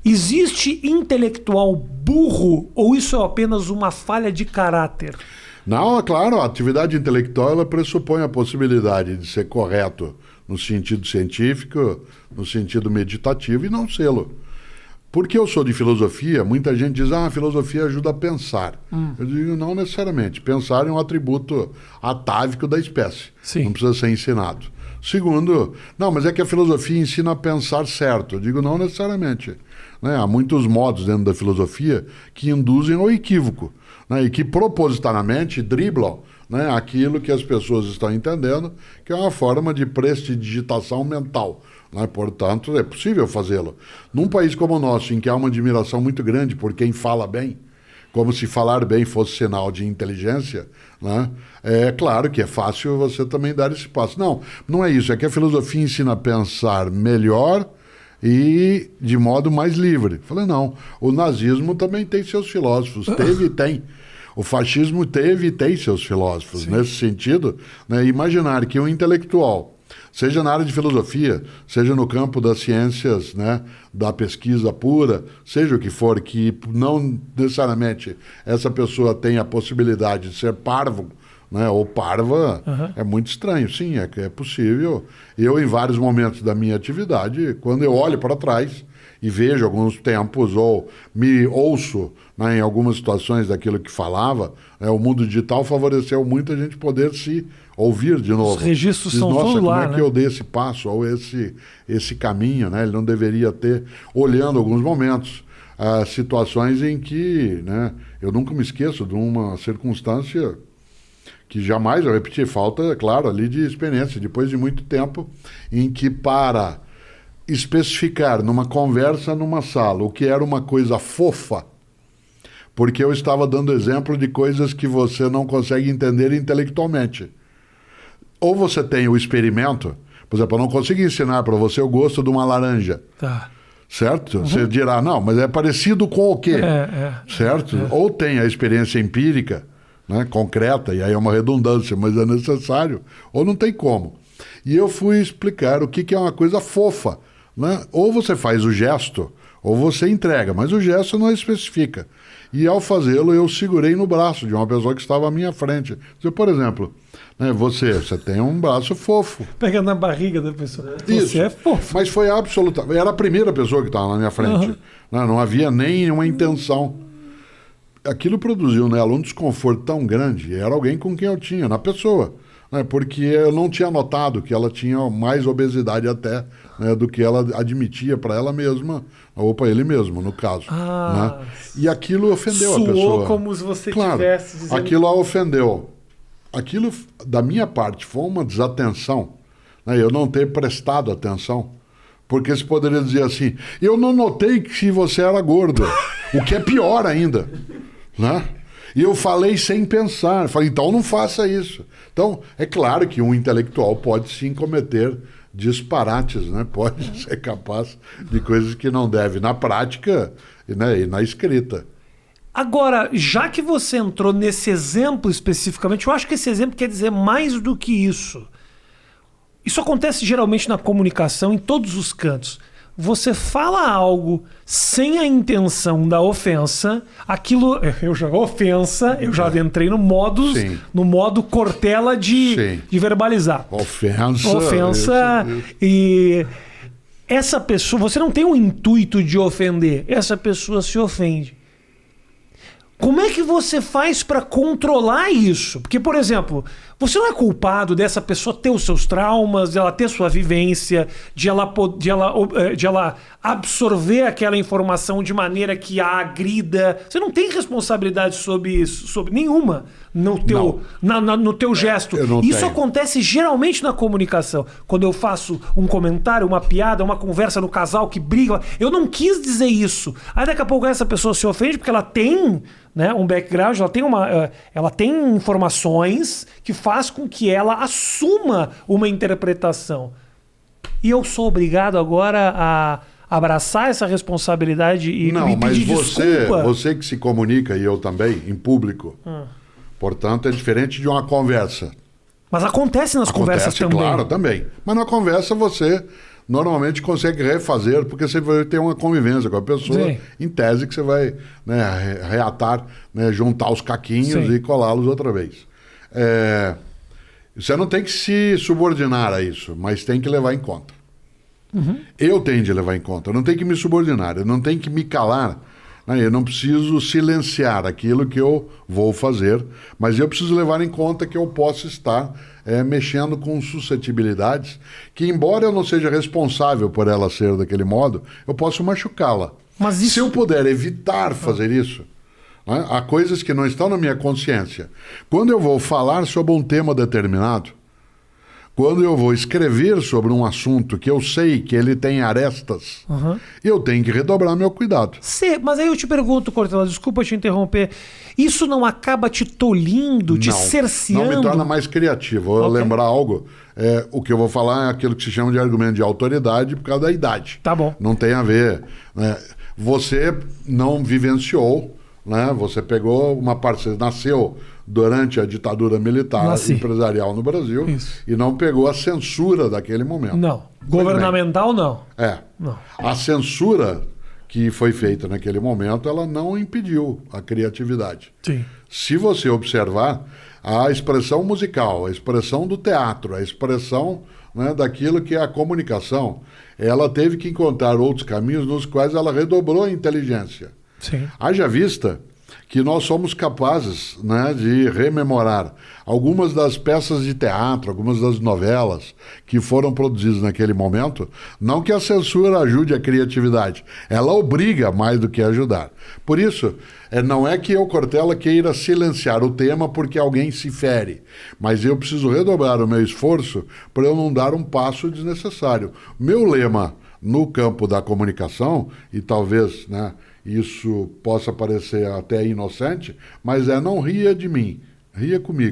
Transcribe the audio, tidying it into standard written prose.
Existe intelectual burro ou isso é apenas uma falha de caráter? Não, é claro, a atividade intelectual ela pressupõe a possibilidade de ser correto no sentido científico, no sentido meditativo e não sê-lo. Porque eu sou de filosofia, muita gente diz, a filosofia ajuda a pensar. Eu digo, não necessariamente. Pensar é um atributo atávico da espécie. Sim. Não precisa ser ensinado. Segundo, não, mas é que a filosofia ensina a pensar certo. Eu digo, não necessariamente. Né? Há muitos modos dentro da filosofia que induzem ao equívoco, né? E que propositadamente driblam, né, aquilo que as pessoas estão entendendo, que é uma forma de prestidigitação mental. Né? Portanto, é possível fazê-lo. Num país como o nosso, em que há uma admiração muito grande por quem fala bem, como se falar bem fosse sinal de inteligência, né? É claro que é fácil você também dar esse passo. Não, não é isso. É que a filosofia ensina a pensar melhor e de modo mais livre. Falei, não. O nazismo também tem seus filósofos. Teve e tem. O fascismo teve e tem seus filósofos. Sim. Nesse sentido, né, imaginar que um intelectual, seja na área de filosofia, seja no campo das ciências, né, da pesquisa pura, seja o que for, que não necessariamente essa pessoa tem a possibilidade de ser parvo, né, ou parva, é muito estranho. Sim, é possível. Eu, em vários momentos da minha atividade, quando eu olho para trás e vejo alguns tempos, ou me ouço, né, em algumas situações daquilo que falava, né, o mundo digital favoreceu muito a gente poder se ouvir de novo. Os registros são nossa, todos lá, como é que eu dei esse passo, ou esse caminho, né? Ele não deveria ter, olhando alguns momentos, situações em que, né, eu nunca me esqueço de uma circunstância que jamais eu repeti, falta, claro, ali de experiência, depois de muito tempo, em que para especificar numa conversa numa sala o que era uma coisa fofa, porque eu estava dando exemplo de coisas que você não consegue entender intelectualmente. Ou você tem o experimento, por exemplo, eu não consigo ensinar para você o gosto de uma laranja. Tá. Certo? Você dirá, não, mas é parecido com o quê? Certo? Ou tem a experiência empírica, né, concreta, e aí é uma redundância, mas é necessário, ou não tem como. E eu fui explicar o que é uma coisa fofa. Né? Ou você faz o gesto, ou você entrega, mas o gesto não especifica. E ao fazê-lo, eu segurei no braço de uma pessoa que estava à minha frente. Por exemplo, né, você tem um braço fofo. Pega na barriga da pessoa. Isso. Você é fofo. Mas foi absolutamente... Era a primeira pessoa que estava na minha frente. Né? Não havia nenhuma intenção. Aquilo produziu nela um desconforto tão grande. Era alguém com quem eu tinha, na pessoa. Né? Porque eu não tinha notado que ela tinha mais obesidade até, né, do que ela admitia para ela mesma, ou para ele mesmo, no caso. Né? E aquilo ofendeu a pessoa. Soou como se você tivesse dizendo... Aquilo a ofendeu. Aquilo, da minha parte, foi uma desatenção, né? Eu não ter prestado atenção. Porque você poderia dizer assim, eu não notei que você era gordo, o que é pior ainda. Né? E eu falei sem pensar. Falei, então não faça isso. Então, é claro que um intelectual pode sim cometer disparates, né? Pode ser capaz de coisas que não deve na prática, né, e na escrita. Agora, já que você entrou nesse exemplo especificamente, eu acho que esse exemplo quer dizer mais do que isso. Isso acontece geralmente na comunicação, em todos os cantos. Você fala algo sem a intenção da ofensa, aquilo... Eu já entrei no modo Cortella de verbalizar. Ofensa. Isso. E essa pessoa... Você não tem o intuito de ofender. Essa pessoa se ofende. Como é que você faz para controlar isso? Porque, por exemplo, você não é culpado dessa pessoa ter os seus traumas, de ela ter sua vivência, de ela absorver aquela informação de maneira que a agrida. Você não tem responsabilidade sobre isso, sobre nenhuma no teu gesto. Isso acontece geralmente na comunicação. Quando eu faço um comentário, uma piada, uma conversa no casal que briga, eu não quis dizer isso. Aí daqui a pouco essa pessoa se ofende porque ela tem, né, um background, ela tem informações que faz com que ela assuma uma interpretação. E eu sou obrigado agora a abraçar essa responsabilidade e me pedir desculpa. Não, mas você que se comunica, e eu também, em público, portanto, é diferente de uma conversa. Mas acontece nas conversas também. Claro, também. Mas na conversa você normalmente consegue refazer, porque você vai ter uma convivência com a pessoa, Sim. em tese que você vai, né, reatar, né, juntar os caquinhos Sim. e colá-los outra vez. Você não tem que se subordinar a isso, mas tem que levar em conta. Eu tenho de levar em conta, eu não tenho que me subordinar, eu não tenho que me calar, né? Eu não preciso silenciar aquilo que eu vou fazer, mas eu preciso levar em conta que eu posso estar mexendo com suscetibilidades que, embora eu não seja responsável por ela ser daquele modo, eu posso machucá-la. Mas isso- Se eu puder evitar fazer isso, né? Há coisas que não estão na minha consciência. Quando eu vou falar sobre um tema determinado, quando eu vou escrever sobre um assunto que eu sei que ele tem arestas, eu tenho que redobrar meu cuidado. Mas aí eu te pergunto, Cortella, desculpa te interromper, isso não acaba te tolindo, te Não, cerceando? não me torna mais criativo. Vou Ok. lembrar algo, o que eu vou falar é aquilo que se chama de argumento de autoridade por causa da idade. Tá bom. Não tem a ver, né? Você não vivenciou, né? Você pegou uma parte, você nasceu durante a ditadura militar Nasci. empresarial no Brasil Isso. e não pegou a censura daquele momento. Não. Pois Governamental, não. bem, Não. A censura que foi feita naquele momento, ela não impediu a criatividade. Sim. Se você observar, a expressão musical, a expressão do teatro, a expressão, né, daquilo que é a comunicação, ela teve que encontrar outros caminhos nos quais ela redobrou a inteligência. Sim. Haja vista que nós somos capazes, né, de rememorar algumas das peças de teatro, algumas das novelas que foram produzidas naquele momento. Não que a censura ajude a criatividade, ela obriga mais do que ajudar. Por isso, não é que eu, Cortella, queira silenciar o tema porque alguém se fere, mas eu preciso redobrar o meu esforço para eu não dar um passo desnecessário. Meu lema no campo da comunicação, e talvez, né, isso possa parecer até inocente, mas não ria de mim, ria comigo.